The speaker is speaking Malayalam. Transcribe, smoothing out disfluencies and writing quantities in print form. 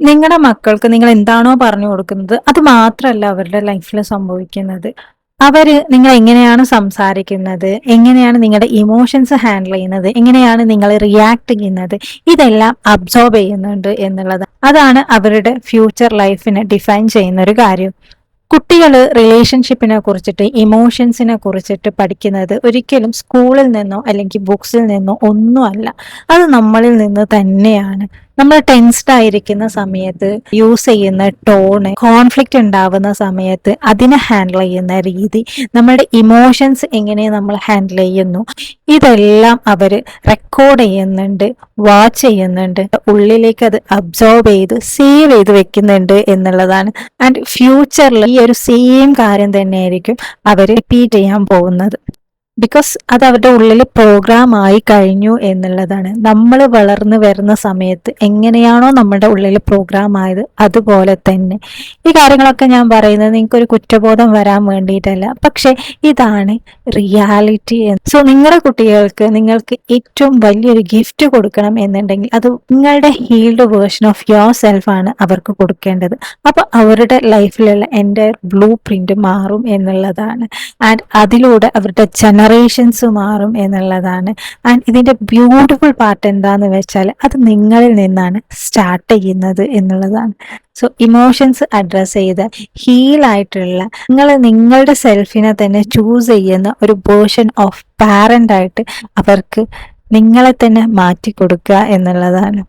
നിങ്ങളുടെ മക്കൾക്ക് നിങ്ങൾ എന്താണോ പറഞ്ഞു കൊടുക്കുന്നത് അത് മാത്രമല്ല അവരുടെ ലൈഫിൽ സംഭവിക്കുന്നത്. അവര് നിങ്ങൾ എങ്ങനെയാണ് സംസാരിക്കുന്നത്, എങ്ങനെയാണ് നിങ്ങളുടെ ഇമോഷൻസ് ഹാൻഡിൽ ചെയ്യുന്നത്, എങ്ങനെയാണ് നിങ്ങൾ റിയാക്ട് ചെയ്യുന്നത്, ഇതെല്ലാം അബ്സോർബ് ചെയ്യുന്നുണ്ട് എന്നുള്ളത്. അതാണ് അവരുടെ ഫ്യൂച്ചർ ലൈഫിനെ ഡിഫൈൻ ചെയ്യുന്ന ഒരു കാര്യം. കുട്ടികൾ റിലേഷൻഷിപ്പിനെ കുറിച്ചിട്ട്, ഇമോഷൻസിനെ കുറിച്ചിട്ട് പഠിക്കുന്നത് ഒരിക്കലും സ്കൂളിൽ നിന്നോ അല്ലെങ്കിൽ ബുക്സിൽ നിന്നോ ഒന്നുമല്ല. അത് നമ്മളിൽ നിന്ന് തന്നെയാണ്. നമ്മൾ ടെൻസ്ഡ് ആയിരിക്കുന്ന സമയത്ത് യൂസ് ചെയ്യുന്ന ടോണ്, കോൺഫ്ലിക്റ്റ് ഉണ്ടാവുന്ന സമയത്ത് അതിനെ ഹാൻഡിൽ ചെയ്യുന്ന രീതി, നമ്മളുടെ ഇമോഷൻസ് എങ്ങനെ നമ്മൾ ഹാൻഡിൽ ചെയ്യുന്നു, ഇതെല്ലാം അവർ റെക്കോർഡ് ചെയ്യുന്നുണ്ട്, വാച്ച് ചെയ്യുന്നുണ്ട്, ഉള്ളിലേക്ക് അത് അബ്സോർബ് ചെയ്ത് സേവ് ചെയ്ത് വെക്കുന്നുണ്ട് എന്നുള്ളതാണ്. ആൻഡ് ഫ്യൂച്ചറിൽ ഈ ഒരു സെയിം കാര്യം തന്നെയായിരിക്കും അവർ റിപ്പീറ്റ് ചെയ്യാൻ പോകുന്നത്. ബിക്കോസ് അത് അവരുടെ ഉള്ളിൽ പ്രോഗ്രാം ആയി കഴിഞ്ഞു എന്നുള്ളതാണ്. നമ്മൾ വളർന്നു വരുന്ന സമയത്ത് എങ്ങനെയാണോ നമ്മുടെ ഉള്ളിൽ പ്രോഗ്രാം ആയത് അതുപോലെ തന്നെ. ഈ കാര്യങ്ങളൊക്കെ ഞാൻ പറയുന്നത് നിങ്ങൾക്കൊരു കുറ്റബോധം വരാൻ വേണ്ടിയിട്ടല്ല, പക്ഷെ ഇതാണ് റിയാലിറ്റി. സോ നിങ്ങളുടെ കുട്ടികൾക്ക് നിങ്ങൾക്ക് ഏറ്റവും വലിയൊരു ഗിഫ്റ്റ് കൊടുക്കണം എന്നുണ്ടെങ്കിൽ അത് നിങ്ങളുടെ ഹീൽഡ് വേർഷൻ ഓഫ് യുവർ സെൽഫാണ് അവർക്ക് കൊടുക്കേണ്ടത്. അപ്പൊ അവരുടെ ലൈഫിലുള്ള എൻ്റെ ബ്ലൂ പ്രിന്റ് മാറും എന്നുള്ളതാണ്. ആൻഡ് അതിലൂടെ അവരുടെ ജനറേഷൻസ് മാറും എന്നുള്ളതാണ്. ആൻഡ് ഇതിന്റെ ബ്യൂട്ടിഫുൾ പാർട്ട് എന്താന്ന് വെച്ചാൽ അത് നിങ്ങളിൽ നിന്നാണ് സ്റ്റാർട്ട് ചെയ്യുന്നത് എന്നുള്ളതാണ്. സോ ഇമോഷൻസ് അഡ്രസ് ചെയ്ത് ഹീലായിട്ടുള്ള നിങ്ങളുടെ സെൽഫിനെ തന്നെ ചൂസ് ചെയ്യുന്ന ഒരു വേർഷൻ ഓഫ് പാരന്റ് ആയിട്ട് അവർക്ക് നിങ്ങളെ തന്നെ മാറ്റി കൊടുക്കുക എന്നുള്ളതാണ്.